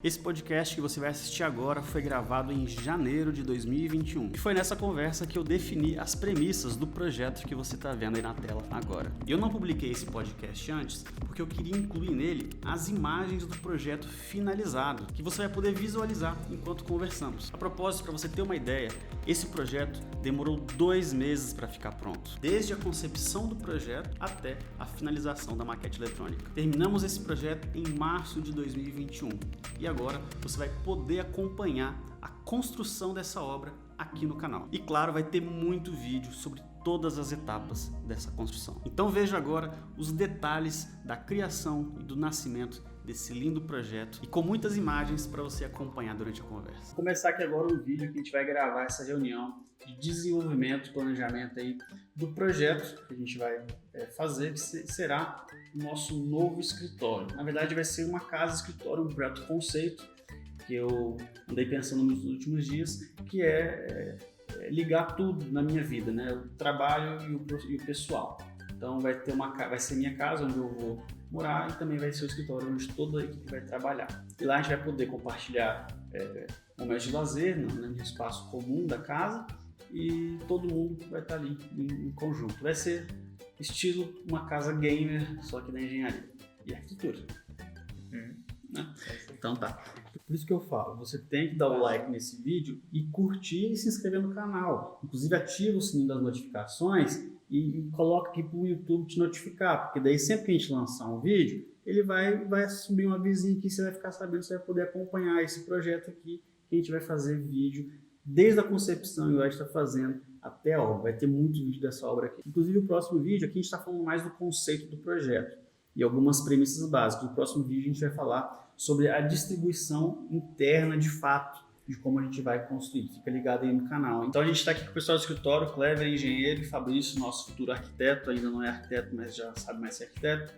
Esse podcast que você vai assistir agora foi gravado em janeiro de 2021. E foi nessa conversa que eu defini as premissas do projeto que você está vendo aí na tela agora. Eu não publiquei esse podcast antes porque eu queria incluir nele as imagens do projeto finalizado, que você vai poder visualizar enquanto conversamos. A propósito, para você ter uma ideia, esse projeto demorou 2 meses para ficar pronto, desde a concepção do projeto até a finalização da maquete eletrônica. Terminamos esse projeto em março de 2021 e agora você vai poder acompanhar a construção dessa obra aqui no canal. E claro, vai ter muito vídeo sobre todas as etapas dessa construção. Então veja agora os detalhes da criação e do nascimento desse lindo projeto e com muitas imagens para você acompanhar durante a conversa. Vou começar aqui agora um vídeo que a gente vai gravar essa reunião de desenvolvimento, planejamento aí do projeto que a gente vai fazer, que será o nosso novo escritório. Na verdade vai ser uma casa-escritório, um projeto conceito que eu andei pensando nos últimos dias, que é ligar tudo na minha vida, né? O trabalho e o pessoal. Então vai ser minha casa onde eu vou morar e também vai ser o escritório onde toda a equipe vai trabalhar. E lá a gente vai poder compartilhar momentos de lazer no espaço comum da casa e todo mundo vai estar ali em conjunto. Vai ser estilo uma casa gamer, só que da engenharia e arquitetura. Né? Então tá. Por isso que eu falo, você tem que dar o like nesse vídeo e curtir e se inscrever no canal. Inclusive ativa o sininho das notificações e coloca aqui para o YouTube te notificar, porque daí sempre que a gente lançar um vídeo, ele vai subir um avisinho aqui, você vai ficar sabendo, você vai poder acompanhar esse projeto aqui, que a gente vai fazer vídeo desde a concepção, igual a gente está fazendo, até a obra. Vai ter muito vídeo dessa obra aqui. Inclusive o próximo vídeo aqui a gente está falando mais do conceito do projeto e algumas premissas básicas. No próximo vídeo a gente vai falar sobre a distribuição interna de fato, de como a gente vai construir. Fica ligado aí no canal. Então a gente está aqui com o pessoal do escritório, Clever, engenheiro, e Fabrício, nosso futuro arquiteto, ainda não é arquiteto, mas já sabe mais ser arquiteto.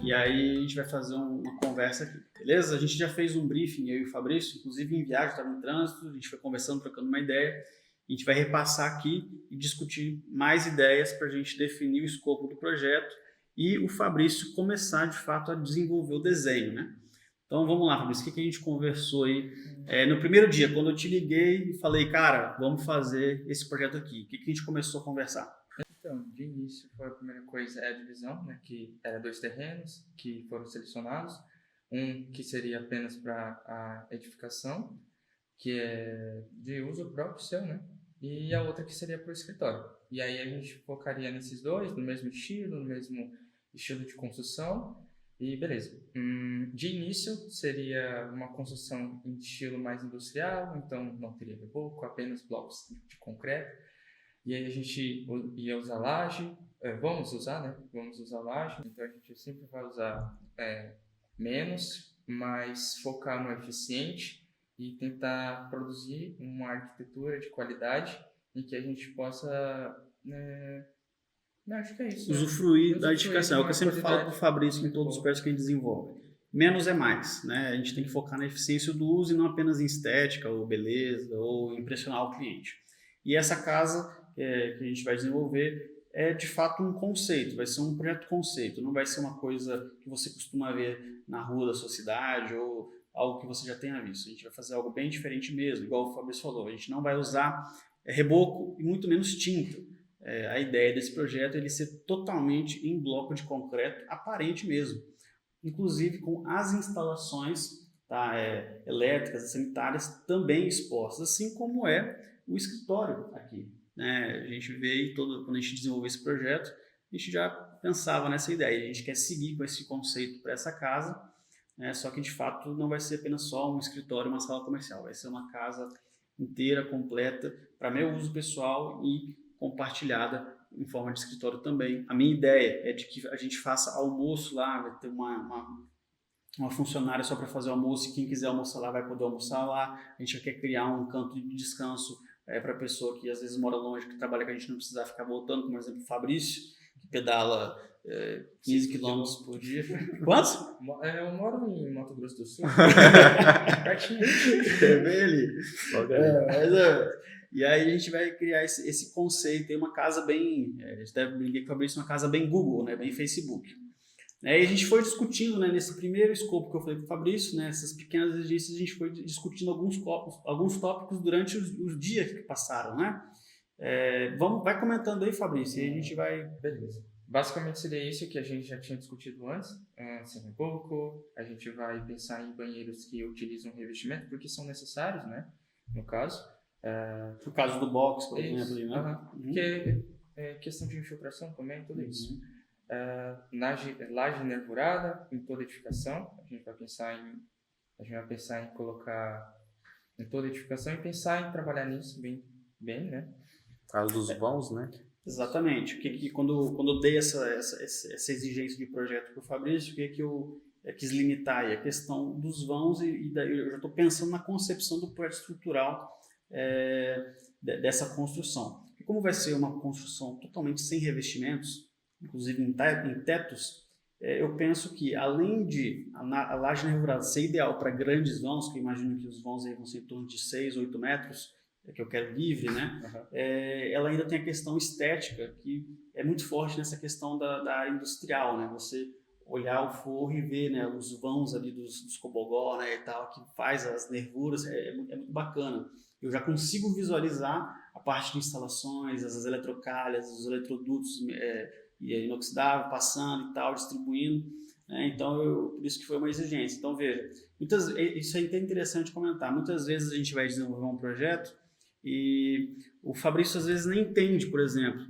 E aí a gente vai fazer uma conversa aqui, beleza? A gente já fez um briefing, eu e o Fabrício, inclusive em viagem, estava no trânsito, a gente foi conversando, trocando uma ideia. A gente vai repassar aqui e discutir mais ideias para a gente definir o escopo do projeto e o Fabrício começar de fato a desenvolver o desenho, né? Então vamos lá, Fabrício, o que a gente conversou aí no primeiro dia, quando eu te liguei e falei, cara, vamos fazer esse projeto aqui, o que a gente começou a conversar? Então, de início, a primeira coisa é a divisão, né, que era 2 terrenos que foram selecionados, um que seria apenas para a edificação, que é de uso próprio seu, né, e a outra que seria para o escritório. E aí a gente focaria nesses dois, no mesmo estilo de construção. E beleza. De início seria uma construção em estilo mais industrial, então não teria reboco, apenas blocos de concreto. E aí a gente ia usar laje, vamos usar laje, então a gente sempre vai usar menos, mas focar no eficiente e tentar produzir uma arquitetura de qualidade em que a gente possa... acho que é isso. Usufruir da edificação. É o que eu sempre falo para o Fabrício em todos os projetos que a gente desenvolve. Menos é mais, né? A gente tem que focar na eficiência do uso e não apenas em estética ou beleza ou impressionar o cliente. E essa casa que a gente vai desenvolver é de fato um conceito, vai ser um projeto conceito, não vai ser uma coisa que você costuma ver na rua da sua cidade ou algo que você já tenha visto. A gente vai fazer algo bem diferente mesmo, igual o Fabrício falou. A gente não vai usar reboco e muito menos tinta. A ideia desse projeto é ele ser totalmente em bloco de concreto, aparente mesmo, inclusive com as instalações elétricas e sanitárias também expostas, assim como é o escritório aqui. Né? A gente veio, quando a gente desenvolveu esse projeto, a gente já pensava nessa ideia, a gente quer seguir com esse conceito para essa casa, né? Só que de fato não vai ser apenas só um escritório, uma sala comercial, vai ser uma casa inteira, completa, para meu uso pessoal e compartilhada em forma de escritório também. A minha ideia é de que a gente faça almoço lá, vai ter uma funcionária só para fazer almoço e quem quiser almoçar lá vai poder almoçar lá. A gente quer criar um canto de descanso para a pessoa que às vezes mora longe, que trabalha, que a gente não precisa ficar voltando, como por exemplo o Fabrício, que pedala 15 km por dia. Quantos? Eu moro em Mato Grosso do Sul. Pertinho. Bem ali. E aí a gente vai criar esse conceito, tem uma casa bem, a gente deve brincar com o Fabrício, uma casa bem Google, né, bem Facebook. E a gente foi discutindo, né, nesse primeiro escopo que eu falei para o Fabrício, né, essas pequenas exigências, a gente foi discutindo alguns tópicos durante os dias que passaram, né? Vai comentando aí, Fabrício, e a gente vai... Beleza. Basicamente seria isso que a gente já tinha discutido antes, um pouco. A gente vai pensar em banheiros que utilizam revestimento, porque são necessários, né? No caso. No caso do box, por exemplo. Ali, né? Porque é questão de infiltração também, tudo isso. Laje nervurada em toda edificação. A gente vai pensar em colocar em toda edificação e pensar em trabalhar nisso bem, né? Por causa dos vãos, né? Exatamente. Quando eu dei essa exigência de projeto para o Fabrício, o que eu quis limitar aí? A questão dos vãos e daí eu já estou pensando na concepção do projeto estrutural dessa construção. E como vai ser uma construção totalmente sem revestimentos, inclusive em tetos, eu penso que além de a laje nervurada ser ideal para grandes vãos, que eu imagino que os vãos aí vão ser em torno de 6, 8 metros, que eu quero livre, né? Ela ainda tem a questão estética, que é muito forte nessa questão da área industrial, né? Você olhar o forro e ver, né, os vãos ali dos cobogó, né, e tal, que faz as nervuras, é muito bacana. Eu já consigo visualizar a parte de instalações, as eletrocalhas, os eletrodutos inoxidável passando e tal, distribuindo, né? Então, por isso que foi uma exigência. Então, veja, isso aí é interessante comentar. Muitas vezes a gente vai desenvolver um projeto e o Fabrício às vezes nem entende, por exemplo,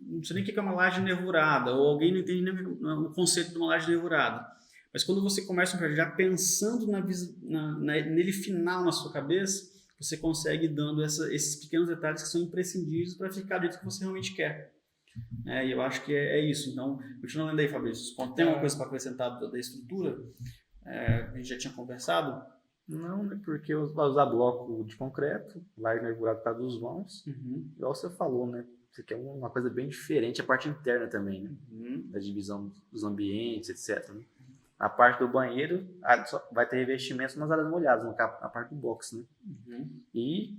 não sei nem o que é uma laje nervurada, ou alguém não entende nem o conceito de uma laje nervurada. Mas quando você começa um projeto já pensando nele final na sua cabeça, você consegue ir dando esses pequenos detalhes que são imprescindíveis para ficar do jeito que você realmente quer. E eu acho que é isso. Então, continuando aí, Fabrício, tem alguma coisa para acrescentar da estrutura? A gente já tinha conversado? Não, né? Porque vai usar bloco de concreto, laje nervurada por causa dos vãos. Igual você falou, né? Isso aqui é uma coisa bem diferente, a parte interna também, né? Da divisão dos ambientes, etc. Né? A parte do banheiro vai ter revestimentos nas áreas molhadas, na parte do box, né? E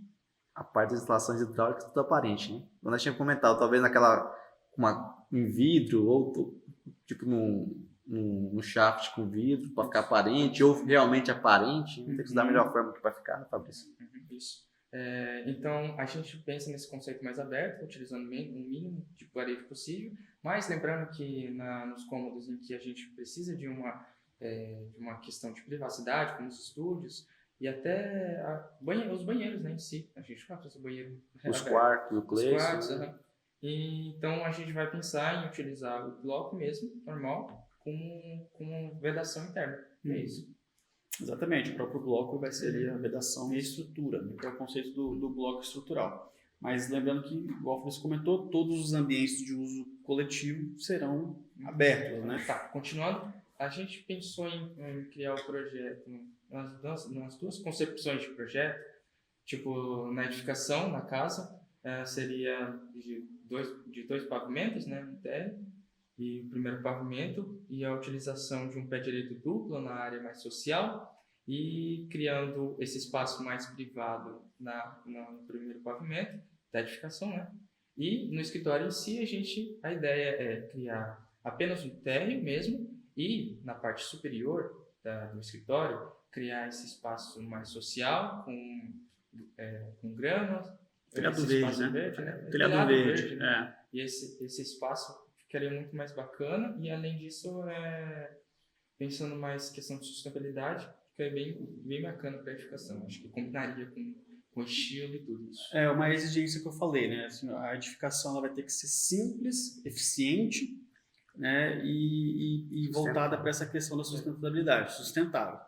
a parte das instalações hidráulicas tudo aparente, né? Quando nós tínhamos comentado, talvez em vidro ou tipo no shaft com vidro para ficar aparente ou realmente aparente, tem que usar da melhor forma para ficar, né, Fabrício? Isso. Então, a gente pensa nesse conceito mais aberto, utilizando o mínimo de parede possível, mas lembrando que nos cômodos em que a gente precisa de uma questão de privacidade, como os estúdios, e até os banheiros, né, em si. A gente vai fazer o banheiro os quartos, o Cleison. Então, a gente vai pensar em utilizar o bloco mesmo, normal, com vedação interna. É isso. Exatamente, o próprio bloco vai ser ali a vedação e a estrutura, que é o conceito do bloco estrutural. Mas lembrando que, igual você comentou, todos os ambientes de uso coletivo serão abertos, né? Tá, continuando, a gente pensou em criar o projeto nas duas concepções de projeto, tipo, na edificação, na casa, seria de dois pavimentos, né, no térreo, e o primeiro pavimento, e a utilização de um pé direito duplo na área mais social, e criando esse espaço mais privado no primeiro pavimento da edificação, né? E no escritório em si, a ideia é criar apenas um térreo mesmo, e na parte superior do escritório, criar esse espaço mais social, com grama, telhado verde, né? Telhado verde, né? E esse espaço ficaria muito mais bacana, e além disso, pensando mais questão de sustentabilidade, ficaria bem bacana para a edificação. Acho que combinaria com estilo e tudo isso. É uma exigência que eu falei, né? Assim, a edificação ela vai ter que ser simples, eficiente, né? E voltada para essa questão da sustentabilidade, sustentável.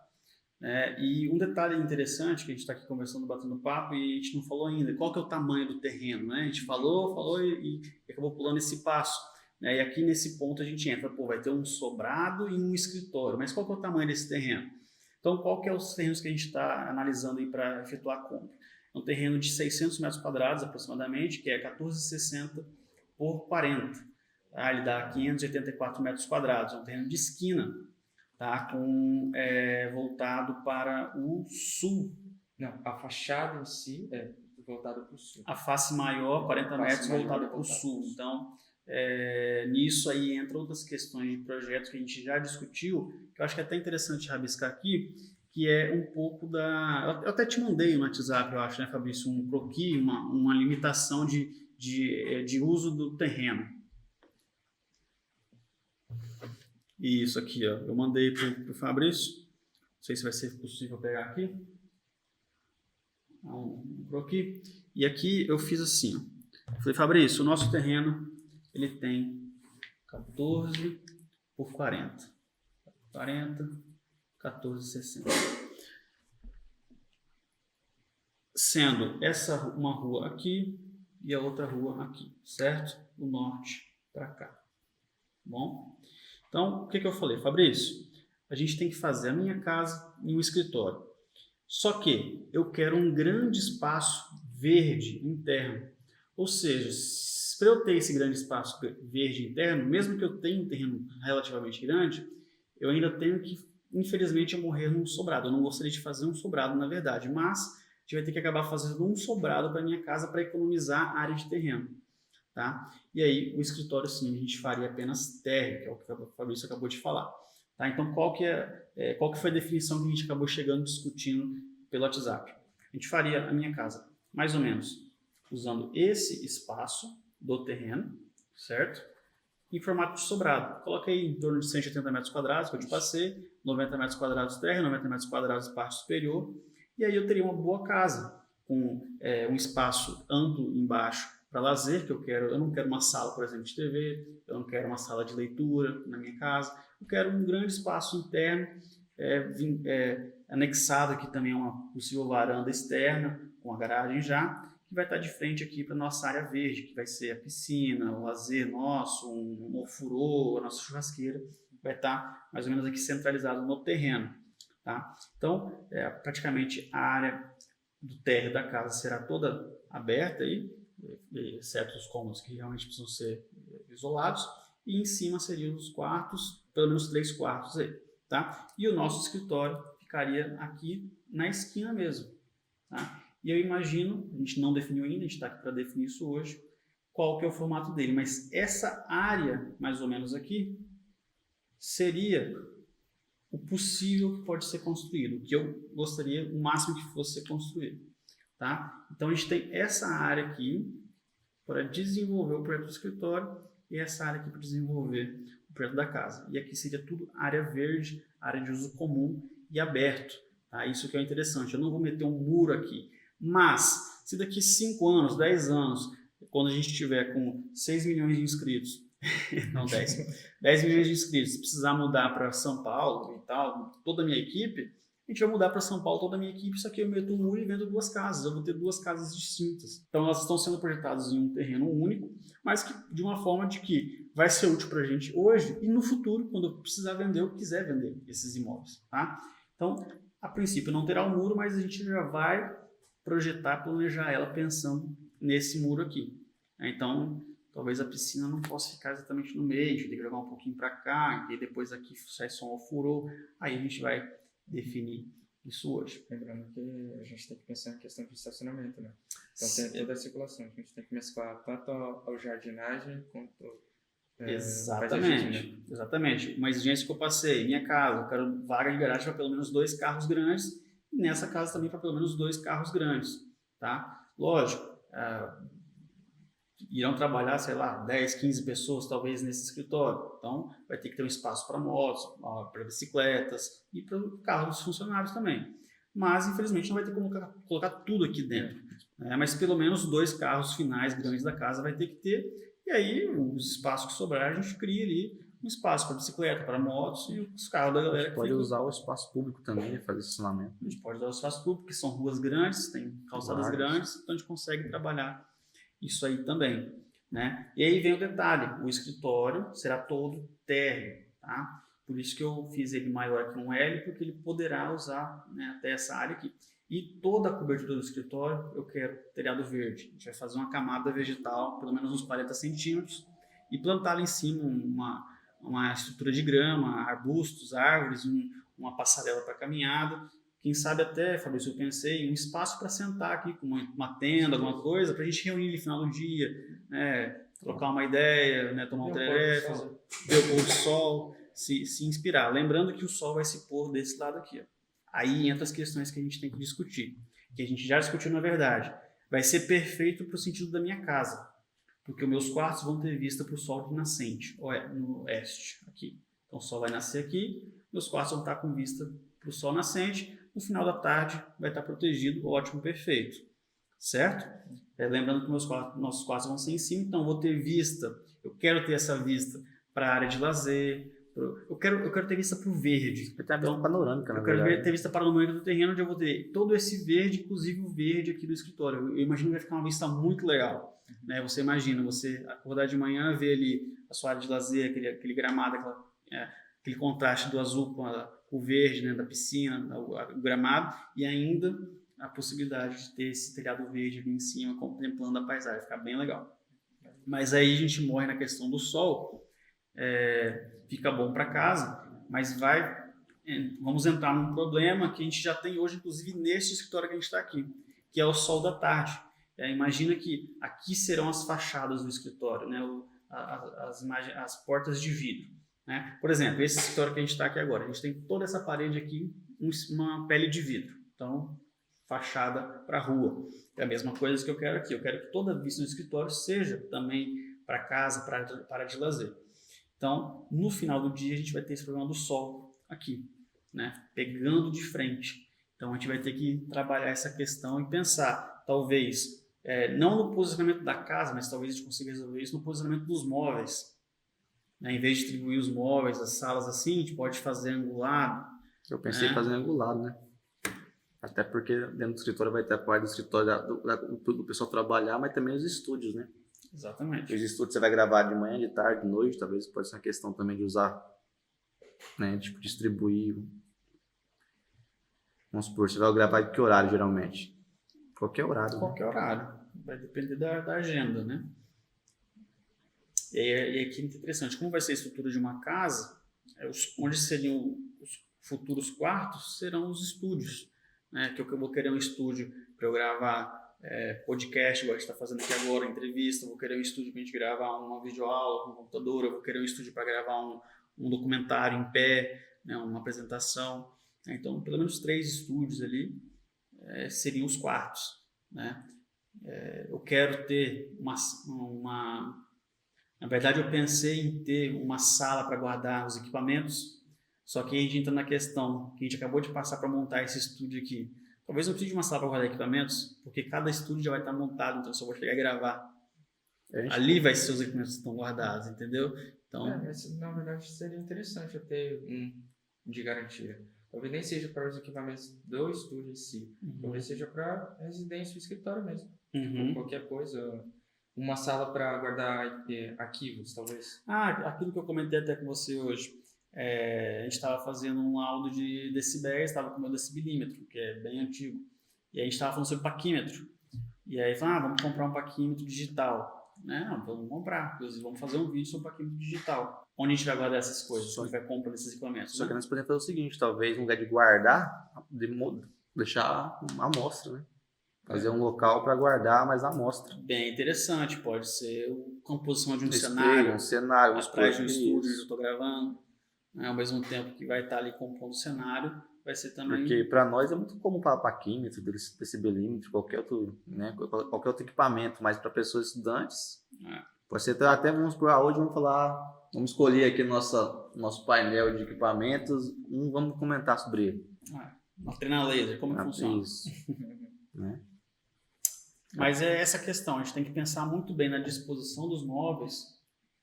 E um detalhe interessante que a gente está aqui conversando, batendo papo, e a gente não falou ainda, qual que é o tamanho do terreno, né? A gente falou e acabou pulando esse passo. E aqui nesse ponto a gente entra, vai ter um sobrado e um escritório, mas qual que é o tamanho desse terreno? Então, qual que é os terrenos que a gente está analisando aí para efetuar a compra? É um terreno de 600 metros quadrados aproximadamente, que é 14,60 por 40. Tá? Ele dá 584 metros quadrados, é um terreno de esquina, tá? Voltado para o sul. Não, a fachada em si é voltada para o sul. A face maior, 40 metros, voltada para o sul. Então, nisso aí entra outras questões de projetos que a gente já discutiu, que eu acho que é até interessante rabiscar aqui, que é um pouco da... Eu até te mandei no WhatsApp, eu acho, né, Fabrício, um croquis, uma limitação de uso do terreno. Isso aqui, ó, eu mandei para o Fabrício, não sei se vai ser possível pegar aqui, um croquis, e aqui eu fiz assim, ó. Falei, Fabrício, o nosso terreno, ele tem 14 por 40, 14,60. Sendo essa uma rua aqui e a outra rua aqui, certo? Do norte para cá. Bom? Então, o que eu falei? Fabrício, a gente tem que fazer a minha casa e um escritório. Só que eu quero um grande espaço verde interno. Ou seja, para eu ter esse grande espaço verde interno, mesmo que eu tenha um terreno relativamente grande, eu ainda tenho que, infelizmente, morrer num sobrado. Eu não gostaria de fazer um sobrado, na verdade, mas a gente vai ter que acabar fazendo um sobrado para minha casa para economizar a área de terreno. Tá? E aí, o escritório, sim, a gente faria apenas térreo, que é o que o Fabrício acabou de falar. Tá? Então, qual que foi a definição que a gente acabou chegando, discutindo pelo WhatsApp? A gente faria a minha casa, mais ou menos, usando esse espaço do terreno, certo? Em formato de sobrado. Coloquei em torno de 180 metros quadrados, que eu te passei, 90 metros quadrados terra, 90 metros quadrados parte superior, e aí eu teria uma boa casa, com um espaço amplo embaixo para lazer, que eu não quero uma sala, por exemplo, de TV, eu não quero uma sala de leitura na minha casa, eu quero um grande espaço interno, anexado aqui também a uma possível varanda externa, com a garagem já, que vai estar de frente aqui para a nossa área verde, que vai ser a piscina, o lazer nosso, um ofurô, a nossa churrasqueira, vai estar mais ou menos aqui centralizado no terreno. Tá? Então, praticamente a área do térreo da casa será toda aberta, aí, exceto os cômodos que realmente precisam ser isolados, e em cima seriam os quartos, pelo menos 3 quartos aí. Tá? E o nosso escritório ficaria aqui na esquina mesmo. Tá? E eu imagino, a gente não definiu ainda, a gente está aqui para definir isso hoje, qual que é o formato dele, mas essa área, mais ou menos aqui, seria o possível que pode ser construído, o que eu gostaria, o máximo que fosse ser construído. Tá? Então a gente tem essa área aqui para desenvolver o projeto do escritório e essa área aqui para desenvolver o projeto da casa. E aqui seria tudo área verde, área de uso comum e aberto. Tá? Isso que é interessante, eu não vou meter um muro aqui. Mas, se daqui 5 anos, 10 anos, quando a gente tiver com 6 milhões de inscritos, não 10 milhões de inscritos, se precisar mudar para São Paulo e tal, toda a minha equipe, a gente vai mudar para São Paulo, toda a minha equipe, só que eu meto um muro e vendo 2 casas, eu vou ter 2 casas distintas. Então, elas estão sendo projetadas em um terreno único, mas que, de uma forma de que vai ser útil para a gente hoje e no futuro, quando eu precisar vender, eu quiser vender esses imóveis. Tá? Então, a princípio não terá um muro, mas a gente já vai projetar, planejar ela pensando nesse muro aqui. Então, talvez a piscina não possa ficar exatamente no meio, a gente tem que jogar um pouquinho para cá, e depois aqui sai só um ofurô, aí a gente vai definir isso hoje. Lembrando que a gente tem que pensar em questão de estacionamento, né? Então tem toda a circulação, a gente tem que mesclar tanto a jardinagem quanto exatamente, né? Exatamente. Uma exigência que eu passei, minha casa, eu quero vaga de garagem para pelo menos 2 carros grandes, e nessa casa também para pelo menos 2 carros grandes, tá? Lógico, irão trabalhar, sei lá, 10, 15 pessoas talvez nesse escritório, então vai ter que ter um espaço para motos, para bicicletas e para o carro dos funcionários também. Mas infelizmente não vai ter como colocar tudo aqui dentro, né? Mas pelo menos 2 carros finais grandes da casa vai ter que ter, e aí os espaços que sobrar a gente cria ali um espaço para bicicleta, para motos e os carros da galera. Pode usar o espaço público também, né, fazer estacionamento. A gente pode usar o espaço público, que são ruas grandes, tem calçadas grandes, então a gente consegue trabalhar isso aí também, né? E aí vem o detalhe, o escritório será todo térreo, tá? Por isso que eu fiz ele maior que um L, porque ele poderá usar, né, até essa área aqui. E toda a cobertura do escritório eu quero telhado verde. A gente vai fazer uma camada vegetal, pelo menos uns 40 centímetros, e plantar lá em cima uma estrutura de grama, arbustos, árvores, uma passarela para caminhada. Quem sabe até, Fabrício, eu pensei, um espaço para sentar aqui, com uma tenda, alguma coisa, para a gente reunir no final do dia, né? trocar uma ideia, né, tomar um tereré, ver o pôr do sol, se inspirar. Lembrando que o sol vai se pôr desse lado aqui. Ó. Aí entra as questões que a gente tem que discutir, que a gente já discutiu na verdade. Vai ser perfeito para o sentido da minha casa, porque os meus quartos vão ter vista para o sol nascente, no oeste, aqui. Então o sol vai nascer aqui, meus quartos vão estar com vista para o sol nascente, no final da tarde vai estar protegido, ótimo, perfeito. Certo? Lembrando que nossos quartos vão ser em cima, então eu vou ter vista, eu quero ter essa vista para a área de lazer, eu quero ter vista para o verde. Então, panorâmica, eu quero ter vista panorâmica do terreno, onde eu vou ter todo esse verde, inclusive o verde aqui do escritório. Eu imagino que vai ficar uma vista muito legal. Né? Você imagina, você acordar de manhã, ver ali a sua área de lazer, aquele gramado, aquele contraste do azul com o verde, né, da piscina, o gramado, e ainda a possibilidade de ter esse telhado verde ali em cima, contemplando a paisagem, fica bem legal. Mas aí a gente morre na questão do sol, fica bom para casa, mas vamos entrar num problema que a gente já tem hoje, inclusive nesse escritório que a gente está aqui, que é o sol da tarde. Imagina que aqui serão as fachadas do escritório, né, as portas de vidro. Né? Por exemplo, esse escritório que a gente está aqui agora, a gente tem toda essa parede aqui, uma pele de vidro. Então, fachada para a rua. É a mesma coisa que eu quero aqui. Eu quero que toda a vista do escritório seja também para casa, para área de lazer. Então, no final do dia, a gente vai ter esse problema do sol aqui, né? Pegando de frente. Então, a gente vai ter que trabalhar essa questão e pensar, talvez, não no posicionamento da casa, mas talvez a gente consiga resolver isso no posicionamento dos móveis. Né? Em vez de distribuir os móveis, as salas assim, a gente pode fazer angulado. Eu pensei em fazer angulado, né? Até porque dentro do escritório vai ter a parte do escritório do pessoal trabalhar, mas também os estúdios, né? Exatamente. Os estúdios você vai gravar de manhã, de tarde, de noite, talvez pode ser uma questão também de usar, né? Tipo, distribuir. Vamos supor, você vai gravar de que horário geralmente? Qualquer horário. Qualquer horário. Vai depender da agenda, né? E aqui é muito interessante. Como vai ser a estrutura de uma casa, onde seriam os futuros quartos, serão os estúdios. Né, que eu vou querer um estúdio para eu gravar podcast, igual a gente está fazendo aqui agora, entrevista, eu vou querer um estúdio para a gente gravar uma videoaula com computador, eu vou querer um estúdio para gravar um documentário em pé, né, uma apresentação. Então, pelo menos 3 estúdios ali seriam os quartos. Né? Eu quero ter Na verdade, eu pensei em ter uma sala para guardar os equipamentos. Só que a gente entra na questão que a gente acabou de passar para montar esse estúdio aqui. Talvez não precise de uma sala para guardar equipamentos, porque cada estúdio já vai estar montado, então eu só vou chegar e gravar. Ali vai ser os equipamentos que estão guardados, entendeu? Então, mas, na verdade, seria interessante eu ter de garantia. Talvez nem seja para os equipamentos do estúdio em si. Talvez seja para residência ou escritório mesmo. Ou qualquer coisa. Uma sala para guardar arquivos, talvez. Aquilo que eu comentei até com você hoje. A gente estava fazendo um laudo de decibéis, estava com o meu decibilímetro, que é bem antigo, e a gente estava falando sobre paquímetro, e aí falou, vamos comprar um paquímetro digital, né? Vamos comprar, inclusive vamos fazer um vídeo sobre paquímetro digital, onde a gente vai guardar essas coisas, onde vai comprar esses equipamentos. Só que nós podemos fazer o seguinte, talvez no lugar de guardar, deixar uma amostra, né? Fazer um local para guardar, mas a amostra. Bem interessante, pode ser a composição de um cenário, as praias de um estúdio que eu estou gravando. Ao mesmo tempo que vai estar ali compondo o cenário, vai ser também... Porque para nós é muito comum falar paquímetro, decibelímetro, qualquer outro equipamento, mas para pessoas estudantes, pode ser até, vamos escolher aqui nosso painel de equipamentos, vamos comentar sobre ele. Uma treina laser, como funciona. Isso. Né? Mas é essa questão, a gente tem que pensar muito bem na disposição dos móveis,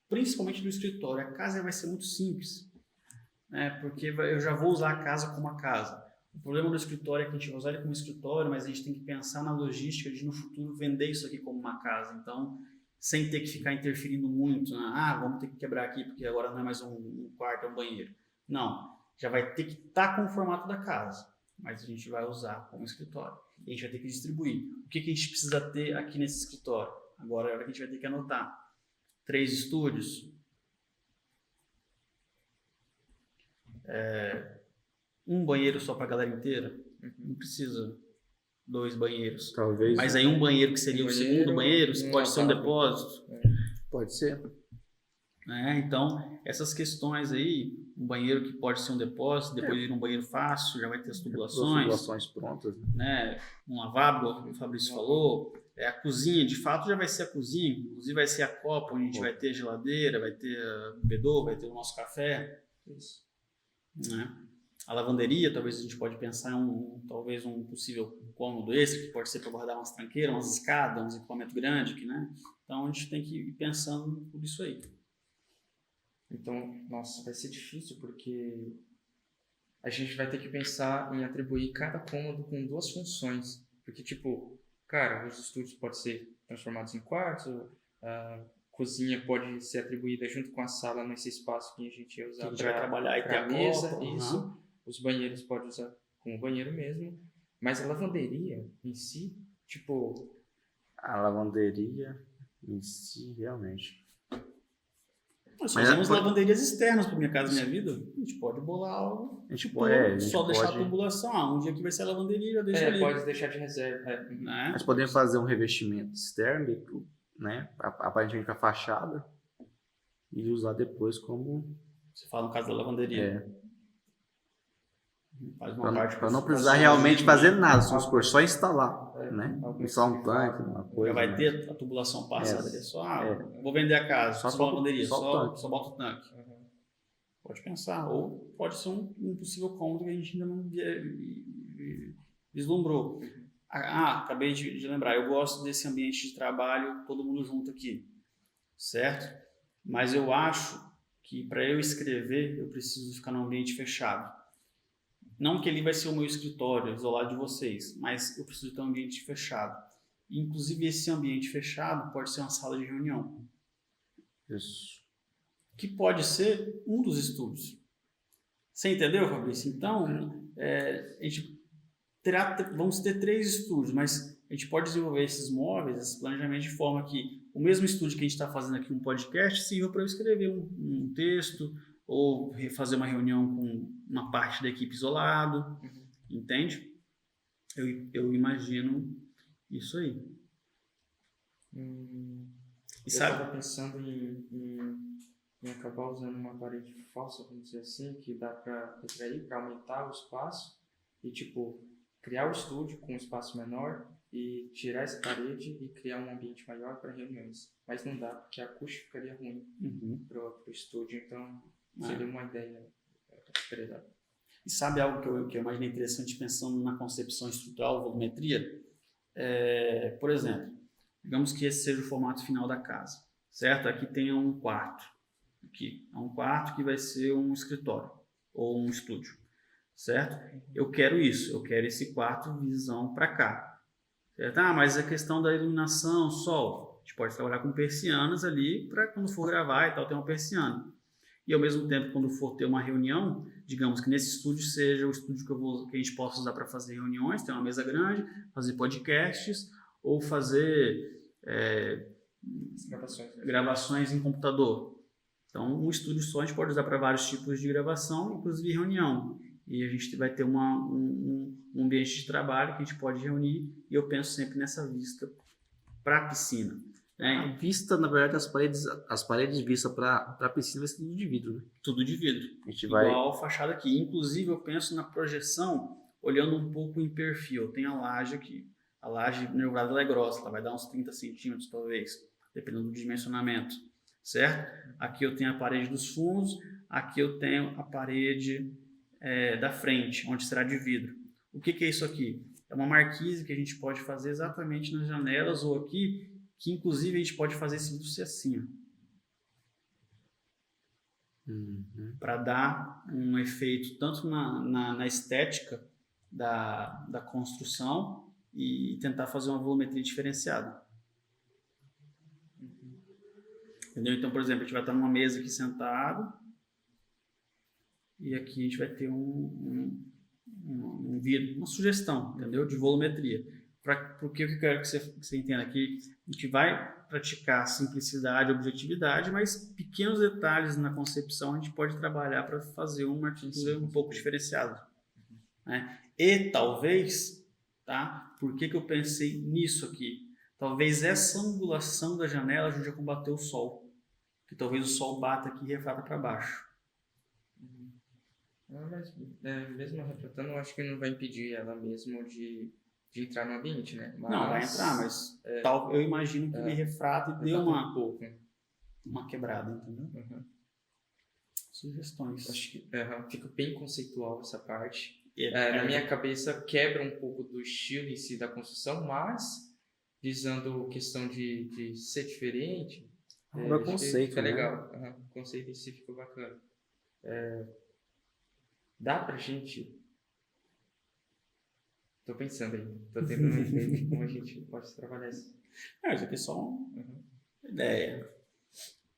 principalmente do escritório. A casa vai ser muito simples. Porque eu já vou usar a casa como a casa. O problema do escritório é que a gente vai usar ele como escritório, mas a gente tem que pensar na logística de no futuro vender isso aqui como uma casa. Então, sem ter que ficar interferindo muito, vamos ter que quebrar aqui porque agora não é mais um quarto, é um banheiro. Não, já vai ter que estar com o formato da casa, mas a gente vai usar como escritório. E a gente vai ter que distribuir. O que a gente precisa ter aqui nesse escritório? Agora é a hora que a gente vai ter que anotar. 3 estúdios. Um banheiro só para a galera inteira? Não precisa 2 banheiros. Talvez. Mas aí um banheiro que seria o segundo banheiro, pode ser um depósito. Pode ser. Então, essas questões aí, um banheiro que pode ser um depósito, depois vira um banheiro fácil, já vai ter as tubulações. Tubulações prontas. Né? Um lavabo, como o Fabrício falou. A cozinha, de fato, já vai ser a cozinha. Inclusive vai ser a copa, onde a gente vai ter geladeira, vai ter bebedor, vai ter o nosso café. Isso. Né? A lavanderia, talvez a gente pode pensar em talvez um possível cômodo extra, que pode ser para guardar umas tranqueiras, umas escadas, uns equipamentos grandes aqui, né? Então a gente tem que ir pensando por isso aí. Então, nossa, vai ser difícil porque a gente vai ter que pensar em atribuir cada cômodo com 2 funções. Porque, tipo, cara, os estúdios podem ser transformados em quartos, a cozinha pode ser atribuída junto com a sala nesse espaço que a gente ia usar vai trabalhar e ter a mesa, copa, isso. Os banheiros pode usar como banheiro mesmo. Mas a lavanderia em si, tipo... A lavanderia em si, realmente. Nós fazemos lavanderias externas para minha casa e minha vida. A gente pode bolar algo. A gente pode, só deixar a tubulação. Um dia que vai ser a lavanderia, já deixa ali. Pode deixar de reserva. Né? Nós podemos fazer um revestimento externo, né? Aparentemente com a fachada. E usar depois como... Você fala no caso da lavanderia. Faz uma parte para não precisar realmente fazer nada, só instalar, né? Instalar um tanque, uma coisa. Já vai ter a tubulação passada ali. Só, vou vender a casa, só lavanderia, só bota o tanque. Pode pensar. Ou pode ser um possível cômodo que a gente ainda não vislumbrou. Acabei de lembrar. Eu gosto desse ambiente de trabalho, todo mundo junto aqui. Certo? Mas eu acho que para eu escrever, eu preciso ficar num ambiente fechado. Não que ele vai ser o meu escritório, isolado de vocês, mas eu preciso ter um ambiente fechado. Inclusive, esse ambiente fechado pode ser uma sala de reunião. Isso. Que pode ser um dos estúdios. Você entendeu, Fabrício? Então, vamos ter 3 estúdios, mas a gente pode desenvolver esses móveis, esse planejamento de forma que o mesmo estúdio que a gente está fazendo aqui um podcast sirva para eu escrever um texto, ou fazer uma reunião com uma parte da equipe isolado, entende? Eu imagino isso aí. Eu estava pensando em acabar usando uma parede falsa, vamos dizer assim, que dá para retrair, para aumentar o espaço e, tipo, criar o estúdio com um espaço menor e tirar essa parede e criar um ambiente maior para reuniões. Mas não dá, porque a acústica ficaria ruim para o estúdio, então... Seria uma ideia esperada. E sabe algo que eu imaginei interessante pensando na concepção estrutural, volumetria? Por exemplo, digamos que esse seja o formato final da casa, certo? Aqui tem um quarto. Aqui é um quarto que vai ser um escritório ou um estúdio, certo? Eu quero isso, eu quero esse quarto visão para cá. Certo? Mas a questão da iluminação, sol, a gente pode trabalhar com persianas ali para quando for gravar e tal, ter uma persiana. E ao mesmo tempo, quando for ter uma reunião, digamos que nesse estúdio seja o estúdio que a gente possa usar para fazer reuniões, ter uma mesa grande, fazer podcasts ou fazer gravações em computador. Então, um estúdio só a gente pode usar para vários tipos de gravação, inclusive reunião. E a gente vai ter um ambiente de trabalho que a gente pode reunir, e eu penso sempre nessa vista para a piscina. A vista, na verdade, as paredes vistas para a piscina vai ser tudo de vidro, né? Tudo de vidro. A gente igual a fachada aqui. Inclusive, eu penso na projeção, olhando um pouco em perfil. Tem a laje aqui. A laje nervurada ela é grossa, ela vai dar uns 30 centímetros, talvez, dependendo do dimensionamento. Certo? Aqui eu tenho a parede dos fundos, aqui eu tenho a parede da frente, onde será de vidro. O que é isso aqui? É uma marquise que a gente pode fazer exatamente nas janelas ou aqui, que inclusive a gente pode fazer esse vidro ser assim, para dar um efeito tanto na estética da construção e tentar fazer uma volumetria diferenciada. Entendeu? Então, por exemplo, a gente vai estar numa mesa aqui sentado e aqui a gente vai ter um vidro, uma sugestão, entendeu? De volumetria. Porque eu quero que você entenda aqui, a gente vai praticar simplicidade, objetividade, mas pequenos detalhes na concepção a gente pode trabalhar para fazer uma arquitetura um pouco diferenciada. Né? E talvez, tá? Por que eu pensei nisso aqui? Talvez essa angulação da janela ajude a combater o sol. que talvez o sol bata aqui e refrata para baixo. Mas mesmo refratando, eu acho que não vai impedir ela mesmo de entrar no ambiente, né? Não, vai entrar, mas eu imagino que ele refrata e dê uma quebrada, entendeu? Sugestões. Acho que fica bem conceitual essa parte. Na minha cabeça quebra um pouco do estilo em si da construção, mas visando questão de ser diferente, o conceito, fica né? legal. O conceito em si fica bacana. Dá pra gente... Tô pensando aí, tô tentando entender como a gente pode trabalhar isso. Isso aqui é só uma ideia.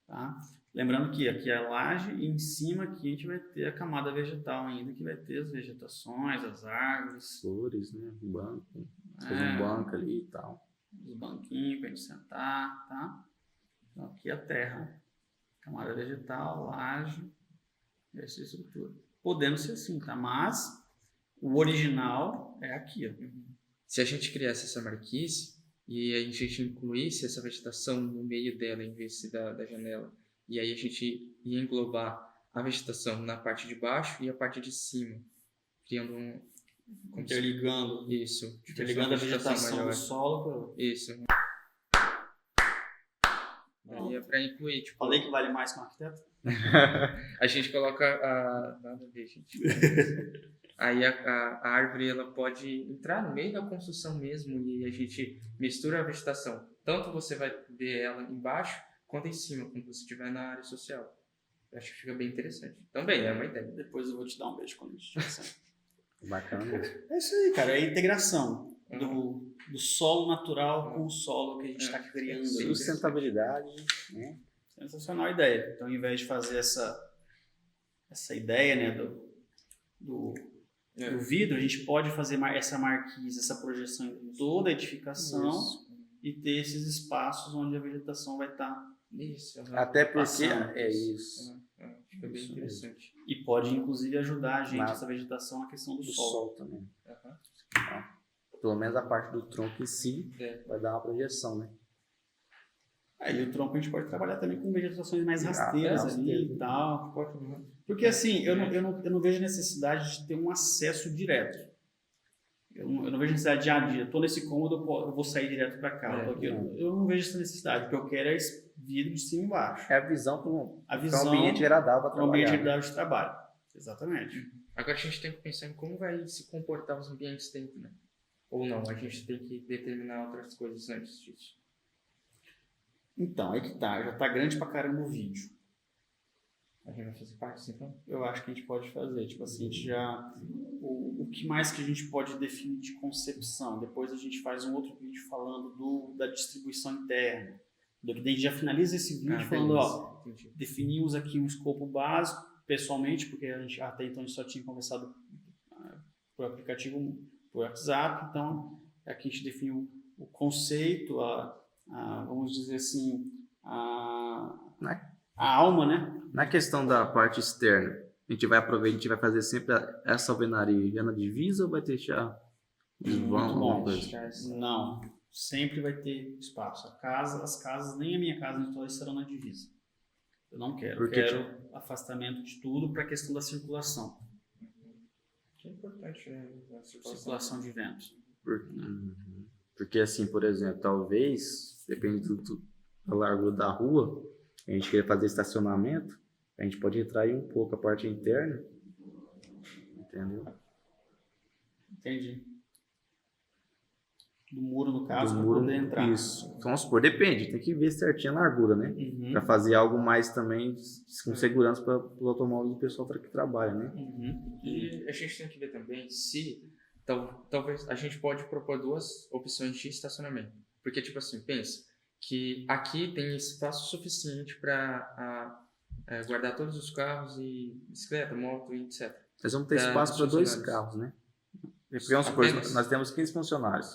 Tá? Lembrando que aqui é a laje e em cima aqui a gente vai ter a camada vegetal ainda, que vai ter as vegetações, as árvores. Flores, né? Um banco. Um banco ali e tal. Os banquinhos pra gente sentar, tá? Então aqui é a terra. Camada vegetal, laje, essa estrutura. Podendo ser assim, tá? Mas o original é aqui, ó. Se a gente criasse essa marquise e a gente incluísse essa vegetação no meio dela em vez da janela, e aí a gente ia englobar a vegetação na parte de baixo e a parte de cima, criando interligando. Isso. Interligando a vegetação do solo. Isso. Aí é pra incluir, tipo... Falei que vale mais que um arquiteto? A gente coloca nada a ver, gente. Aí a árvore ela pode entrar no meio da construção mesmo e a gente mistura a vegetação. Tanto você vai ver ela embaixo quanto em cima, quando você estiver na área social. Eu acho que fica bem interessante. Também é uma ideia. Depois eu vou te dar um beijo quando a gente estiver saindo. Bacana mesmo. É isso aí, cara. É a integração do solo natural com o solo que a gente está criando. Sustentabilidade, né? Sensacional a ideia. Então, ao invés de fazer essa ideia, né, do vidro, a gente pode fazer essa marquise, essa projeção em toda a edificação. Isso. E ter esses espaços onde a vegetação vai estar. Isso. Até porque é isso. Fica bem interessante. E pode, inclusive, ajudar a gente, essa vegetação, na questão do sol. Também. Pelo menos a parte do tronco em si vai dar uma projeção, né? Aí o tronco a gente pode trabalhar também com vegetações mais rasteiras ali e tal. Porque assim, eu não vejo necessidade de ter um acesso direto. Eu não vejo necessidade de estou nesse cômodo, eu vou sair direto para cá. Eu não vejo essa necessidade, o que eu quero é esse vidro de cima e embaixo. É a visão para um ambiente agradável para trabalhar. Um ambiente agradável de trabalho. Exatamente. Agora a gente tem que pensar em como vai se comportar os ambientes dentro, né? Ou não, a gente tem que determinar outras coisas antes disso. Então, aí que tá, já tá grande pra caramba o vídeo. A gente vai fazer parte, então? Eu acho que a gente pode fazer, tipo assim, a gente já... O que mais que a gente pode definir de concepção? Depois a gente faz um outro vídeo falando da distribuição interna. Daí a gente já finaliza esse vídeo falando, definimos aqui um escopo básico, pessoalmente, porque até então a gente só tinha conversado por aplicativo, por WhatsApp, então aqui a gente definiu o conceito, vamos dizer assim, a alma, né? Na questão da parte externa, a gente vai aproveitar, a gente vai fazer sempre essa alvenaria já na divisa ou vai deixar os vãos? Não, sempre vai ter espaço. As casas, nem a minha casa, todas serão na divisa. Eu não quero. Eu quero afastamento de tudo para a questão da circulação. Que é importante, né? Circulação de ventos. Porque assim, por exemplo, talvez, depende da largura da rua, a gente querer fazer estacionamento, a gente pode entrar aí um pouco a parte interna, entendeu? Entendi. Do muro, no caso, para poder entrar. Isso. Então, vamos supor, depende, tem que ver certinho a largura, né? Para fazer algo mais também com segurança para o automóvel do pessoal que trabalha, né? E a gente tem que ver também se, talvez, a gente pode propor duas opções de estacionamento. Porque, tipo assim, pensa que aqui tem espaço suficiente para guardar todos os carros e bicicleta, moto e etc. Nós vamos ter espaço para 2 carros, né? Porque, vamos supor, nós temos 15 funcionários.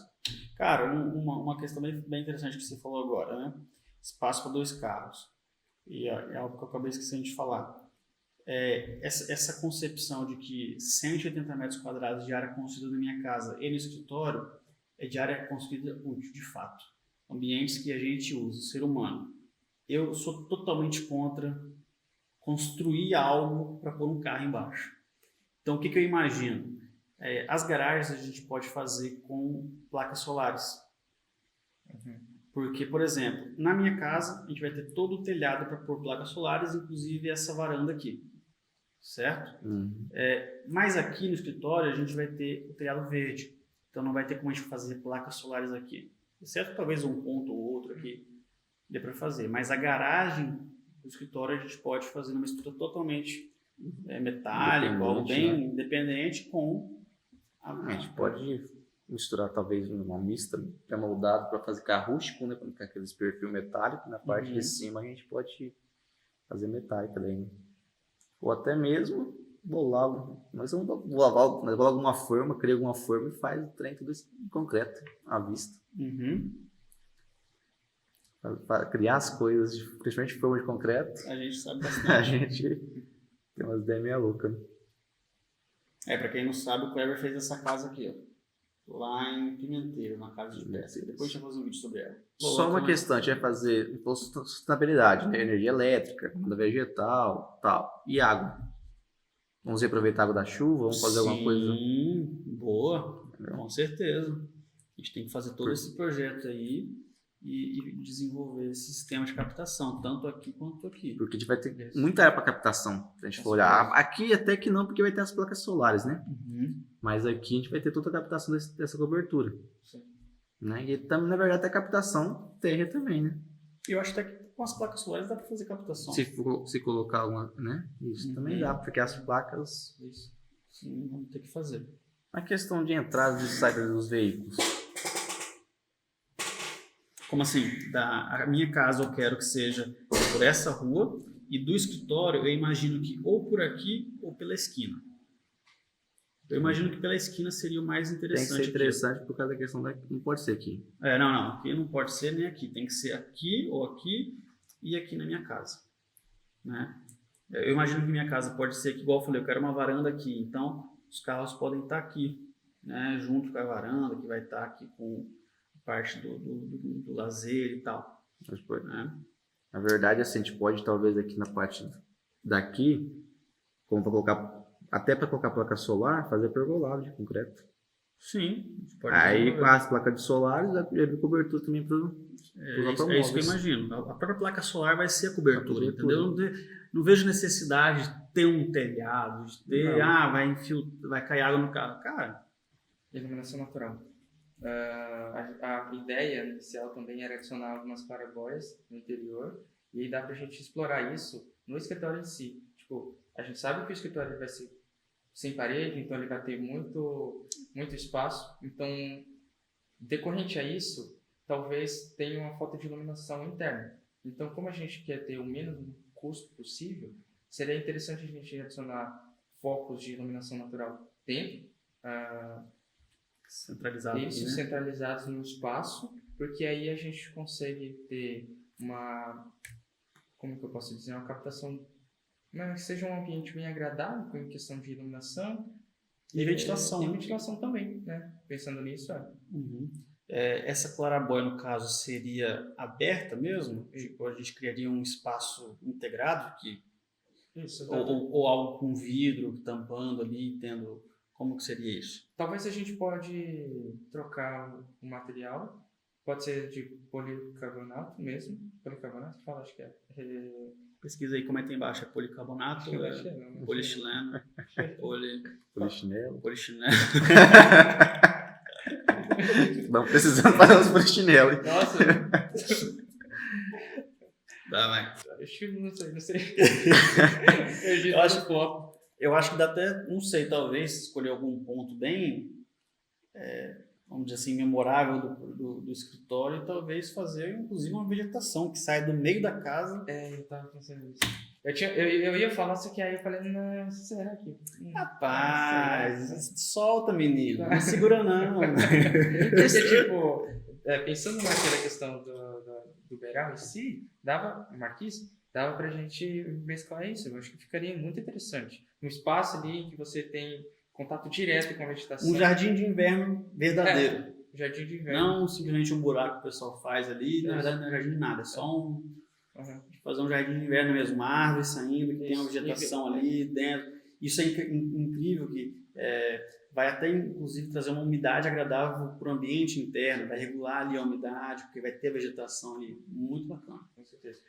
Cara, uma questão bem interessante que você falou agora, né? Espaço para 2 carros. E é algo que eu acabei esquecendo de falar. Essa concepção de que 180 metros quadrados de área construída na minha casa e no escritório é de área construída útil, de fato. Ambientes que a gente usa, o ser humano. eu sou totalmente contra construir algo para pôr um carro embaixo. Então, o que eu imagino? As garagens a gente pode fazer com placas solares. Porque, por exemplo, na minha casa, a gente vai ter todo o telhado para pôr placas solares, inclusive essa varanda aqui. Certo? Mas aqui no escritório, a gente vai ter o telhado verde. Então, não vai ter como a gente fazer placas solares aqui. Exceto talvez um ponto ou outro aqui dê para fazer. Mas a garagem do escritório a gente pode fazer numa estrutura totalmente metálica, algo bem independente com a gente pode misturar talvez uma mista pré-moldado para fazer carro rústico, né? Para ficar aqueles perfil metálico. Na parte de cima a gente pode fazer metálica daí, né? Ou até mesmo bolar, nós vamos bolar alguma forma, criar alguma forma e faz o trem tudo em concreto, à vista. Para criar as coisas, principalmente forma de concreto. A gente sabe bastante. A gente tem umas ideias meio loucas, né? Para quem não sabe, o Kleber fez essa casa aqui, ó. Lá em Pimenteiro, na casa de pesca. Depois a gente vai fazer um vídeo sobre ela. Só uma questão, a gente vai fazer sustentabilidade, né? Energia elétrica, comida vegetal, tal. E água. Vamos aproveitar a água da chuva, vamos fazer alguma coisa. Sim, boa, com certeza. A gente tem que fazer todo esse projeto aí e desenvolver esse sistema de captação, tanto aqui quanto aqui. Porque a gente vai ter muita área para captação, se a gente for olhar. Aqui até que não, porque vai ter as placas solares, né? Mas aqui a gente vai ter toda a captação dessa cobertura. Sim. Né? E também, na verdade, a captação terra também, né? Eu acho até que com as placas solares dá para fazer captação. Se colocar alguma, né? Isso também dá, porque as placas... Isso. Sim, vamos ter que fazer. A questão de entrada e saída dos veículos. Como assim? A minha casa eu quero que seja por essa rua e do escritório eu imagino que ou por aqui ou pela esquina. Eu imagino que pela esquina seria o mais interessante. Tem que ser interessante aqui. Por causa da questão da... Não pode ser aqui. Não. Aqui não pode ser nem aqui. Tem que ser aqui ou aqui e aqui na minha casa. Né? Eu imagino que minha casa pode ser aqui, igual eu falei, eu quero uma varanda aqui. Então, os carros podem estar aqui, né? Junto com a varanda, que vai estar aqui com parte do lazer e tal. Né? Na verdade, assim, a gente pode talvez aqui na parte daqui, como para colocar... Até para colocar placa solar, fazer pergolado de concreto. Sim. Aí com as placas de solares, já vem cobertura também para os automóveis. É isso que eu imagino. A própria placa solar vai ser a cobertura. Entendeu? Não vejo necessidade de ter um telhado, de ter, vai cair água no carro. Cara, iluminação natural. A ideia inicial também era adicionar algumas claraboias no interior e aí dá pra gente explorar isso no escritório em si. Tipo, a gente sabe que o escritório vai ser sem parede, então ele vai ter muito espaço. Então, decorrente a isso, talvez tenha uma falta de iluminação interna. Então, como a gente quer ter o mínimo custo possível, seria interessante a gente adicionar focos de iluminação natural dentro, centralizados no espaço, porque aí a gente consegue ter uma, como que eu posso dizer, uma captação, que seja um ambiente bem agradável em questão de iluminação e ventilação. E ventilação também, né? Pensando nisso, essa claraboia, no caso, seria aberta mesmo? Tipo, a gente criaria um espaço integrado aqui? Isso, ou algo com vidro tampando ali, tendo... Como que seria isso? Talvez a gente pode trocar o material, pode ser de policarbonato mesmo. Policarbonato? Fala, acho que é. Pesquisa aí, comenta aí embaixo, é policarbonato, polistileno, polichinelo. Polichinelo. Não precisando fazer uns polichinelos. Nossa! Vai. Não sei. Eu acho que dá até, não sei, talvez escolher algum ponto bem, vamos dizer assim, memorável do escritório e talvez fazer, inclusive, uma vegetação que sai do meio da casa. Eu tava pensando nisso. Eu ia falar, só que aí eu falei, não, será que... Rapaz, solta, menino, não segura não. Porque, tipo, pensando naquela questão do beiral em si, dava pra gente mesclar isso. Eu acho que ficaria muito interessante. Um espaço ali que você tem contato direto com a vegetação. Um jardim de inverno verdadeiro. Jardim de inverno. Não simplesmente um buraco que o pessoal faz ali. Na verdade, não é jardim de nada. É só Fazer um jardim de inverno mesmo, uma árvore saindo, que tem uma vegetação ali dentro. Isso é incrível, que vai até, inclusive, trazer uma umidade agradável para o ambiente interno, vai regular ali a umidade, porque vai ter vegetação ali. Muito bacana. Com certeza.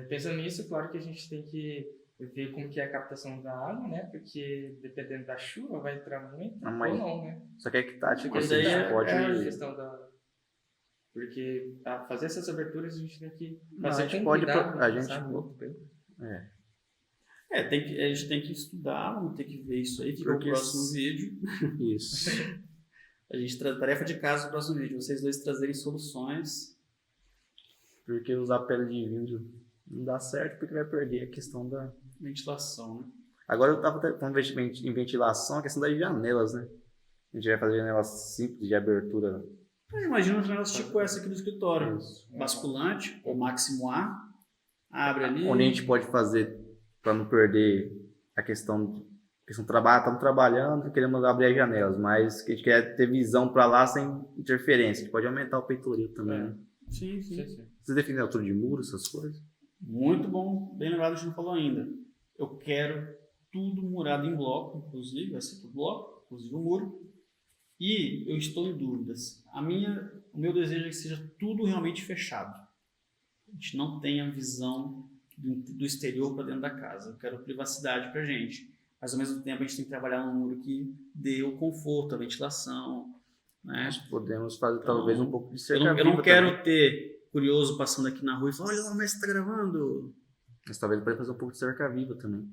Pensando nisso, claro que a gente tem que ver como que é a captação da água, né? Porque dependendo da chuva vai entrar muito ou não, né? Só que é que tá, tipo, Porque a gente pode... a questão da... Porque fazer essas aberturas a gente tem que fazer a gente com pode... cuidado, A gente... sabe? A gente tem que estudar, vamos ter que ver isso aí, fica o próximo vídeo. Isso. A gente tarefa de casa no próximo vídeo, vocês dois trazerem soluções. Porque usar pele de vidro não dá certo, porque vai perder a questão da ventilação, né? Agora eu tava falando em ventilação, a questão das janelas, né? A gente vai fazer janelas simples de abertura. Imagina uma janela tipo essa aqui do escritório. Basculante, ou máximo A, abre ali. Onde a gente pode fazer, para não perder a questão do trabalho, estamos trabalhando e queremos abrir as janelas, mas a gente quer ter visão para lá sem interferência. A gente pode aumentar o peitoril também, né? Sim. Você define a altura de muro, essas coisas? Muito bom, bem lembrado, a gente não falou ainda. Eu quero tudo murado em bloco, inclusive, vai ser tudo bloco, inclusive o muro. E eu estou em dúvidas. O meu desejo é que seja tudo realmente fechado. A gente não tenha visão do exterior para dentro da casa. Eu quero privacidade para a gente. Mas ao mesmo tempo a gente tem que trabalhar num muro que dê o conforto, a ventilação. Né? Nós podemos fazer talvez um pouco de cerca-viva. Eu não quero ter curioso passando aqui na rua e falar, olha lá, mas você está gravando. Mas talvez pode fazer um pouco de cerca-viva também.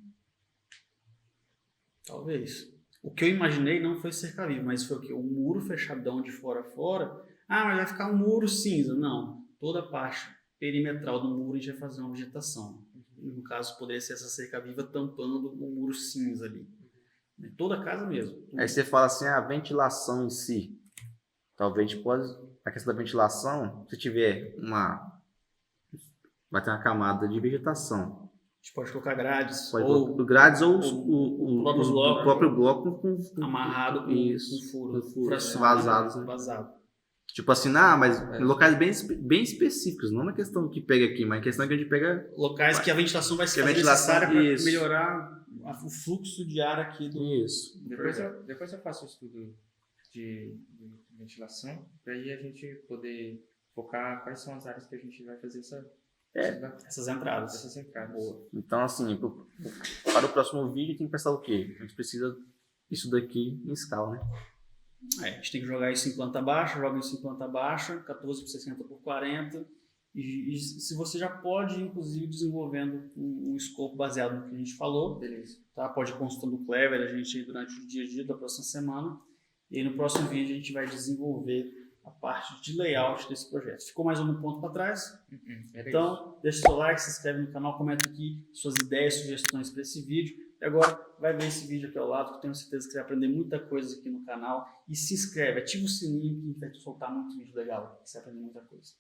Talvez. O que eu imaginei não foi cerca-viva, mas foi o quê? Um muro fechadão de fora a fora. Ah, mas vai ficar um muro cinza. Não. Toda a parte perimetral do muro a gente vai fazer uma vegetação. No caso, poderia ser essa cerca-viva tampando o muro cinza ali. Toda a casa mesmo. Aí você fala assim, a ventilação em si. Talvez a gente pode... A questão da ventilação, se tiver vai ter uma camada de vegetação. A gente pode colocar grades. Ou grades ou o próprio bloco com amarrado com furos vazados. Né? Vazado. Tipo assim, mas em locais bem específicos. Não na questão que pega aqui, mas em questão que a gente pega... Locais que a ventilação vai ser necessária para melhorar o fluxo de ar aqui do... Isso. Depois eu faço o estudo de ventilação, para aí a gente poder focar quais são as áreas que a gente vai fazer essas entradas. Boa. Então, assim, para o próximo vídeo tem que pensar o quê? A gente precisa isso daqui em escala, né? A gente tem que jogar isso em planta baixa, joga isso em planta baixa, 14 por 60 por 40. E se você já pode, inclusive, desenvolvendo um escopo baseado no que a gente falou. Beleza. Tá? Pode ir consultando o Clever, a gente aí durante o dia a dia da próxima semana. E aí no próximo vídeo a gente vai desenvolver a parte de layout desse projeto. Ficou mais algum ponto para trás? Então, deixa seu like, se inscreve no canal, comenta aqui suas ideias, sugestões para esse vídeo. E agora, vai ver esse vídeo aqui ao lado, que eu tenho certeza que você vai aprender muita coisa aqui no canal. E se inscreve, ativa o sininho que a gente vai soltar muito vídeo legal, que você vai aprender muita coisa.